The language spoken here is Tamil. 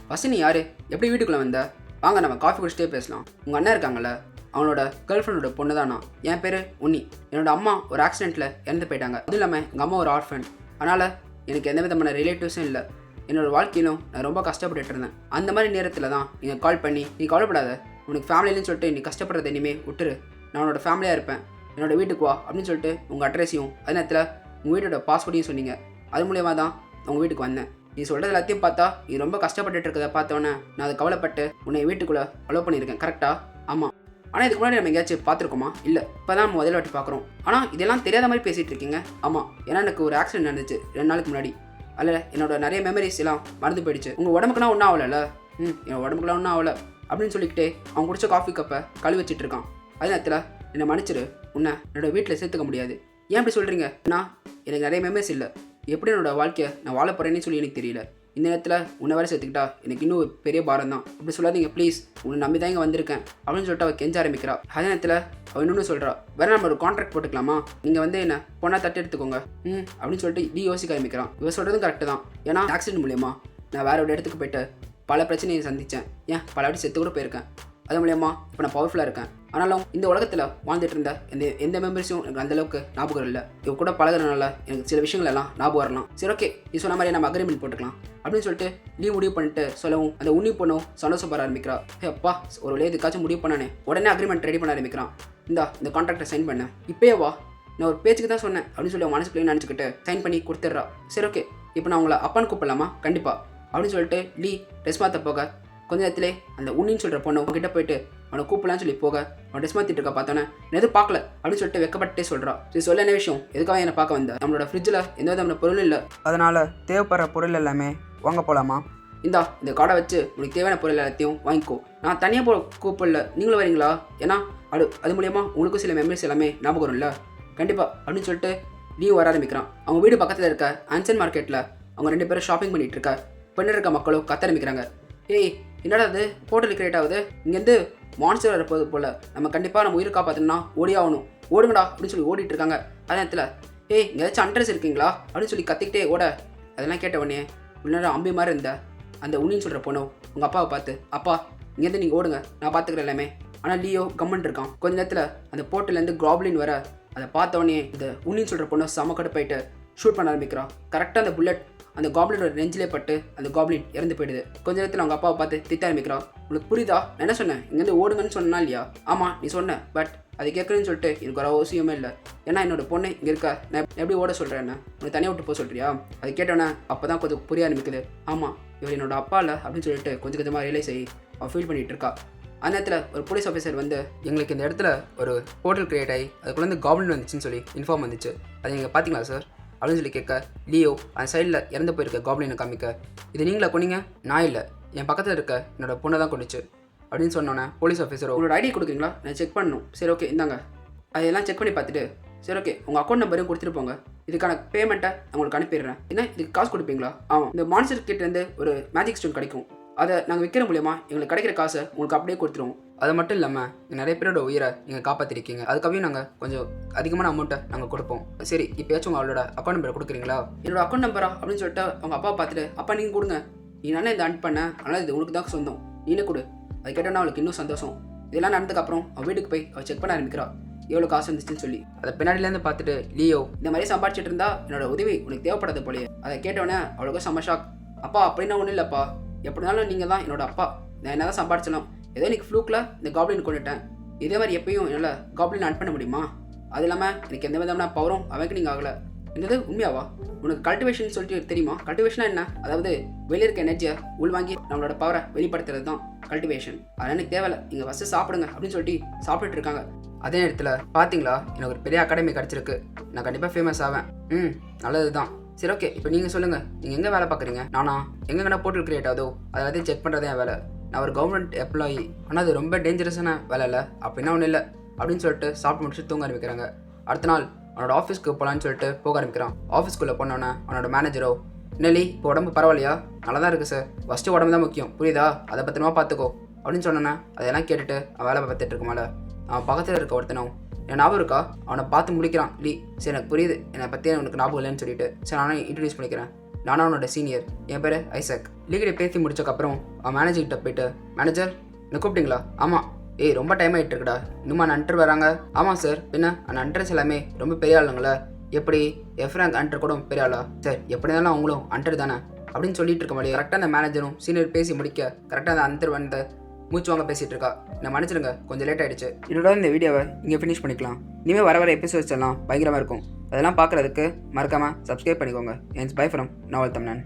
ஃபஸ்ட்டு நீ யார், எப்படி வீட்டுக்குள்ளே வந்த? வாங்க நம்ம காஃபி குடிச்சிட்டே பேசலாம். உங்கள் அண்ணன் இருக்காங்கல்ல, அவனோட கேர்ள் ஃப்ரெண்டோட பொண்ணு தான் நான். என் பேர் உன்னி. என்னோட அம்மா ஒரு ஆக்சிடெண்ட்டில் இறந்து போயிட்டாங்க. அதுவும் இல்லாமல் எங்கள் அம்மா ஒரு ஆர்ஃபன். அதனால் எனக்கு எந்த விதமான ரிலேட்டிவ்ஸும் இல்லை. என்னோடய வாழ்க்கையிலும் நான் ரொம்ப கஷ்டப்பட்டுட்டு இருந்தேன். அந்த மாதிரி நேரத்தில் தான் நீங்கள் கால் பண்ணி, நீ கவலைப்படாத, உனக்கு ஃபேமிலின்னு சொல்லிட்டு நீ கஷ்டப்படுறத இனிமேல் விட்டுரு, நான் உன்னோட ஃபேமிலியாக இருப்பேன், என்னோடய வீட்டுக்கு வா அப்படின்னு சொல்லிட்டு உங்கள் அட்ரஸையும் அதே நேரத்தில் உங்கள் வீட்டோட பாஸ்வேர்டையும் சொன்னீங்க. அது மூலயமா தான் உங்கள் வீட்டுக்கு வந்தேன். நீ சொல்கிறது எல்லாத்தையும் பார்த்தா நீ ரொம்ப கஷ்டப்பட்டுட்டு இருக்கிறத பார்த்தோன்னே நான் அதை கவலைப்பட்டு உன்னை வீட்டுக்குள்ளே அலோவ் பண்ணியிருக்கேன். கரெக்டாக? ஆமாம். ஆனால் இதுக்கு முன்னாடி நம்ம எங்கேயாச்சும் பார்த்துருக்கோமா? இல்லை, இப்போ தான் முதல்ல வாட்டி பார்க்குறோம். ஆனால் இதெல்லாம் தெரியாத மாதிரி பேசிகிட்டு இருக்கீங்க. ஆமாம், ஏன்னா எனக்கு ஒரு ஆக்சிடென்ட் நடந்துச்சு 2 நாளுக்கு முன்னாடி. அதில் என்னோட நிறைய மெமரிஸ் எல்லாம் மறந்து போயிடுச்சு. உங்கள் உடம்புக்குனா ஒன்றும் ஆகலை? என் உடம்புக்குலாம் ஒன்றும் ஆகலை அப்படின்னு சொல்லிக்கிட்டே அவன் குடிச்ச காஃபி கப்பை கழுவி வச்சுட்டு இருக்கான். அதே நேரத்தில் என்னை மன்னிச்சிரு, உன்னை என்னோடய வீட்டில் சேர்த்துக்க முடியாது. ஏன் அப்படி சொல்கிறீங்க? எனக்கு நிறைய மெமரிஸ் இல்லை, எப்படி என்னோட வாழ்க்கையை நான் வாழ போகிறேன்னு சொல்லி எனக்கு தெரியல. இந்த நேரத்தில் உன்னை வேறு சேர்த்துக்கிட்டா எனக்கு இன்னும் பெரிய பாரம் தான். அப்படி சொல்லாதீங்க ப்ளீஸ், உன்னை நம்பி தான் இங்கே வந்திருக்கேன் அப்படின்னு சொல்லிட்டு அவள் கெஞ்ச ஆரம்பிக்கிறா. அதே நேரத்தில் அவள் இன்னொன்று சொல்கிறா, வேறு நம்ம ஒரு கான்ட்ராக்ட் போட்டுக்கலாமா, நீங்கள் வந்து என்ன பொண்ணாக தட்டு எடுத்துக்கோங்க அப்படின்னு சொல்லிட்டு இப்படி யோசிக்க ஆரம்பிக்கிறான். இவன் சொல்கிறதும் கரெக்டு தான். ஏன்னா ஆக்சிடென்ட் மூலியமா நான் வேறு ஒரு இடத்துக்கு போய்ட்டு பல பிரச்சனையை சந்தித்தேன். பல வாட்டி செத்து கூட போயிருக்கேன். அது மூலயமா இப்போ நான் பவர்ஃபுல்லாக இருக்கேன். ஆனாலும் இந்த உலகத்தில் வாழ்ந்துட்டு இருந்த எந்த மெம்பர்ஸும் எனக்கு அந்தளவுக்கு ஞாபகம் இல்லை. இவ கூட பழகிறனால எனக்கு சில விஷயங்கள் எல்லாம் ஞாபகம் வரலாம். சரி, ஓகே, நீ சொன்ன மாதிரி நம்ம அக்ரிமெண்ட் போட்டுக்கலாம் அப்படின்னு சொல்லிட்டு நீ முடிவு பண்ணிட்டு சொல்லவும் அந்த உன்னி பொண்ணும் சந்தோஷப்பட ஆரம்பிக்கிறா. அப்பா, ஒரு வழியாக இதுக்காச்சும் முடிவு பண்ணானே. உடனே அக்ரிமெண்ட் ரெடி பண்ண ஆரம்பிக்கிறான். இந்த கான்ட்ராக்டை சைன் பண்ண இப்போயே வா, நான் ஒரு பேச்சுக்கு தான் சொன்னேன் அப்படின்னு சொல்லி மனசுக்குள்ளே நினச்சிக்கிட்டு சைன் பண்ணி கொடுத்துட்றா. சரி, ஓகே, இப்போ நான் உங்களை அப்பான்னு கூப்பிடலாமா? கண்டிப்பாக அப்படின்னு சொல்லிட்டு லீ ட்ரெஸ் மாற்ற போக கொஞ்ச நேரத்திலே அந்த உன்னின்னு சொல்கிற பொண்ணு உங்ககிட்ட போயிட்டு அவனை கூப்பிடலான்னு சொல்லி போக அவன் ட்ரெஸ் மாற்றிட்டு இருக்கா. பார்த்தோன்னே நான் எதுவும் பார்க்கல அப்படின்னு சொல்லிட்டு வெக்கப்பட்டே சொல்கிறா. சரி, சொல்ல என்ன விஷயம், எதுக்காக என்னை பார்க்க வந்த? நம்மளோட ஃப்ரிட்ஜில் எந்த விதமான பொருள் இல்லை, அதனால் தேவைப்படுற பொருள் எல்லாமே வாங்க போகலாமா? இந்த கார்டை வச்சு உனக்கு தேவையான பொருள் எல்லாத்தையும் வாங்கிக்கோ. நான் தனியாக கூப்பிடல, நீங்களும் வரீங்களா? ஏன்னா அது மூலயமா உங்களுக்கும் சில மெமரிஸ் எல்லாமே ஞாபகம் வரும்ல. கண்டிப்பாக அப்படின்னு சொல்லிட்டு நீயும் வர ஆரம்பிக்கிறான். அவங்க வீடு பக்கத்தில் இருக்க ஆன்சன் மார்க்கெட்டில் அவங்க 2 பேரும் ஷாப்பிங் பண்ணிகிட்டு இருக்க பெண்ணு இருக்க மக்களும் கத்த ஆரம்பிக்கிறாங்க. ஏய், என்னடா அது போர்ட்டல் கிரியேட் ஆகுது, இங்கேருந்து மான்ஸ்டர் வரப்போது போல், நம்ம கண்டிப்பாக நம்ம உயிரை காப்பாற்றணும்னா ஓடி ஆகணும், ஓடுங்கடா அப்படின்னு சொல்லி ஓடிட்டு இருக்காங்க. அதே நேரத்தில் ஏய், இங்கே ஏதாச்சும் அட்ரஸ் இருக்கீங்களா அப்படின்னு சொல்லி கத்திக்கிட்டே ஓட, அதெல்லாம் கேட்ட உடனே உள்ளே அம்பி மாதிரி இருந்த அந்த உன்னின்னு சொல்கிற பொண்ணு உங்கள் அப்பாவை பார்த்து, அப்பா இங்கேருந்து நீங்கள் ஓடுங்க, நான் பார்த்துக்கிறேன் எல்லாமே. ஆனால் லியோ கம்மன் இருக்கான். கொஞ்ச நேரத்தில் அந்த போர்ட்டலேருந்து க்ராப்ளின் வர அதை பார்த்த உடனே இந்த உன்னின்னு சொல்கிற பொண்ணு சமக்கட்டு போயிட்டு ஷூட் பண்ண ஆரம்பிக்கிறான். கரெக்டாக அந்த புல்லட் அந்த காப்ளினோட நெஞ்சிலே பட்டு அந்த காப்ளின் இறந்து போயிடுது. கொஞ்ச நேரத்தில் அவங்க அப்பாவை பார்த்து திட்ட ஆரம்பிக்கிறான். உங்களுக்கு புரியுதா? நான் என்ன சொன்னேன், இங்கேருந்து ஓடுங்கன்னு சொன்னா இல்லையா? ஆமாம், நீ சொன்ன, பட் அது கேட்குறேன்னு சொல்லிட்டு எனக்கு ஒரு அவசியமே இல்லை. ஏன்னா என்னோட பொண்ணு இங்கே இருக்கா, நான் எப்படி ஓட சொல்கிறேன், என்ன உனக்கு தனியாக விட்டு போக சொல்கிறியா? அது கேட்டோன்னே அப்போ தான் கொஞ்சம் புரிய ஆரம்பிக்குது. ஆமாம், இவர் என்னோட அப்பா இல்லை அப்படின்னு சொல்லிட்டு கொஞ்சம் கொஞ்சமாக ரியலைஸ் ஆகி அவள் ஃபீல் பண்ணிகிட்டு இருக்கா. அந்த நேரத்தில் ஒரு போலீஸ் ஆஃபீஸர் வந்து, எங்களுக்கு இந்த இடத்துல ஒரு போர்ட்டல் கிரியேட் ஆகி அதுக்குள்ளே வந்து காப்ளின் வந்துச்சுன்னு சொல்லி இன்ஃபார்ம் வந்துச்சு, அது நீங்கள் பார்த்தீங்களா சார் அப்படின்னு சொல்லி கேட்க, லியோ அந்த சைடில் இறந்து போயிருக்க காப்ளினை காமிக்க, இது நீங்களா கொண்டீங்க? நான் இல்லை, என் பக்கத்தில் இருக்க என்னோட பொண்ணை தான் கொண்டுச்சு அப்படின்னு சொன்னோன்னே போலீஸ் ஆஃபீஸர், உங்களோட ஐடி கொடுக்குறீங்களா, நான் செக் பண்ணணும். சரி, ஓகே, இந்தாங்க. அதெல்லாம் செக் பண்ணி பார்த்துட்டு, சரி, ஓகே, உங்கள் அக்கௌண்ட் நம்பரையும் கொடுத்துட்டு போங்க, இதுக்கான பேமெண்ட்டை உங்களுக்கு அனுப்பிடுறேன். ஏன்னா இதுக்கு காசு கொடுப்பீங்களா? ஆமாம், இந்த மான்ஸ்டர் கிட்டேருந்து ஒரு மேஜிக் ஸ்டோன் கிடைக்கும், அதை நாங்கள் விற்கிற மூலியமா எங்களுக்கு கிடைக்கிற காசை உங்களுக்கு அப்படியே கொடுத்துருவோம். அது மட்டும் இல்லாமல் நிறைய பேரோட உயிரை நீங்கள் காப்பாற்றிருக்கீங்க, அதுக்காகவே நாங்கள் கொஞ்சம் அதிகமான அமௌண்ட்டை நாங்கள் கொடுப்போம். சரி, இப்போயாச்சும் உங்களோட அக்கௌண்ட் நம்பரை கொடுக்குறீங்களா? என்னோட அக்கௌண்ட் நம்பரா அப்படின்னு சொல்லிட்டு அவங்க அப்பா பார்த்துட்டு, அப்பா நீங்கள் கொடுங்க, நீ நானே இந்த அண்ட் பண்ண, அதனால் இது உனக்கு தான் சொந்தம், நீனே கொடு. அது கேட்டோன்னா அவளுக்கு இன்னும் சந்தோஷம். இதெல்லாம் நடந்ததுக்கப்புறம் அவள் வீட்டுக்கு போய் அவள் செக் பண்ண ஆரம்பிக்கிறா, எவ்வளோ காசு வந்துச்சுன்னு சொல்லி. அதை பின்னாடிலேருந்து பார்த்துட்டு லியோ, இந்த மாதிரி சம்பாதிச்சிட்டு இருந்தா என்னோட உதவி உனக்கு தேவைப்படாத போலையே. அதை கேட்டோன்னே அவளுக்கும் செம்ம ஷாக். அப்பா அப்படின்னா ஒன்றும் இல்லைப்பா, எப்படினாலும் நீங்கள் தான் என்னோட அப்பா, நான் என்ன தான் சம்பாதிச்சலாம், ஏதோ எனக்கு ஃப்ளூக்கில் இந்த காப்ளின் கொண்டுட்டேன், இதே மாதிரி எப்பயும் என்னால் காப்ளின் ஆட் பண்ண முடியுமா? அது இல்லாமல் எனக்கு எந்த விதமான பவரும் அவேக்கனிங் ஆகலை. என்னது உண்மையாவா? உனக்கு கல்டிவேஷன் சொல்லிட்டு தெரியுமா? கல்டிவேஷனாக என்ன? அதாவது வெளியே இருக்க எனர்ஜியை உள்வாங்கி நம்மளோட பவரை வெளிப்படுத்துறது தான் கல்டிவேஷன். அதனால் எனக்கு தேவையில்லை, நீங்கள் ஃபஸ்ட்டு சாப்பிடுங்க அப்படின்னு சொல்லிட்டு சாப்பிட்டுட்டு இருக்காங்க. அதே நேரத்தில் பார்த்தீங்களா, எனக்கு ஒரு பெரிய அகாடமி கிடச்சிருக்கு, நான் கண்டிப்பாக ஃபேமஸ் ஆவேன். நல்லது தான். சரி, ஓகே, இப்போ நீங்கள் சொல்லுங்கள், நீங்கள் எங்கே வேலை பார்க்குறீங்க? நானா எங்கெங்கன்னா போர்ட்டல் கிரியேட் ஆகுதோ அதெல்லாத்தையும் செக் பண்ணுறதே என் வேலை. நான் ஒரு கவர்மெண்ட் எம்ப்ளாயி, ஆனால் அது ரொம்ப டேஞ்சரஸான வேலை இல்லை. அப்படின்னா ஒன்றும் இல்லை அப்படின்னு சொல்லிட்டு சாப்பிட்டு முடிச்சுட்டு தூங்க ஆரம்பிக்கிறாங்க. அடுத்த நாள் அவனோட ஆஃபீஸ்க்கு போகலான்னு சொல்லிட்டு போக ஆரம்பிக்கிறான். ஆஃபீஸ்க்குள்ளே போனோன்னே அவனோட மேனேஜரோ, நெல்லி இப்போ உடம்பு பரவாயில்லையா? நல்லா தான் இருக்குது சார், ஃபஸ்ட்டு உடம்பு தான் முக்கியம், புரியுதா? அதை பத்திரமா பார்த்துக்கோ அப்படின்னு சொன்னோன்னே அதெல்லாம் கேட்டுட்டு அவன் வேலை பார்த்துட்டு இருக்குமால அவன் பக்கத்தில் இருக்க ஒருத்தனும், என் ஞாபகம் இருக்கா? அவனை பார்த்து முடிக்கிறான் லீ. சரி, எனக்கு புரியுது, என்னை பற்றி உனக்கு ஞாபகம் இல்லைன்னு சொல்லிட்டு, சரி நானே இன்ட்ரடியூஸ் பண்ணிக்கிறேன், நானும் அவனோட சீனியர். என் பேர் ஐசக். லீகிட்ட பேசி முடிச்சக்கப்புறம் அவன் மேனேஜர்கிட்ட போயிட்டு, மேனேஜர் என்ன கூப்பிட்டீங்களா? ஆமாம். ஏய் ரொம்ப டைம் ஆகிட்டு இருக்குடா, இன்னுமா அன்டர் வராங்க? ஆமாம் சார். பின்ன அந்த அன்டர்ஸ் எல்லாமே ரொம்ப பெரிய ஆளுங்களா? எப்படி எஃப்ராங்க் அன்டர் கூட பெரிய ஆளா? சார் எப்படி இருந்தாலும் அவங்களும் அன்டர் தானே அப்படின்னு சொல்லிட்டு இருக்க முடியாது. கரெக்டாக அந்த மேனேஜரும் சீனியர் பேசி முடிக்க கரெக்டாக அந்த அன்டர் வந்து மூச்சு வாங்க பேசிகிட்டு இருக்கா. நான் மன்னிச்சிடுங்க, கொஞ்சம் லேட் ஆகிடுச்சு. இதோட இந்த வீடியோவை இங்கே ஃபினிஷ் பண்ணிக்கலாம். இனிமேல் வர எபிசோட்ஸ் எல்லாம் பயங்கரமாக இருக்கும். அதெல்லாம் பார்க்குறதுக்கு மறக்காமல் சப்ஸ்கிரைப் பண்ணிக்கோங்க. என்ஸ் பை ஃப்ரம் நாவல் தமிழன்.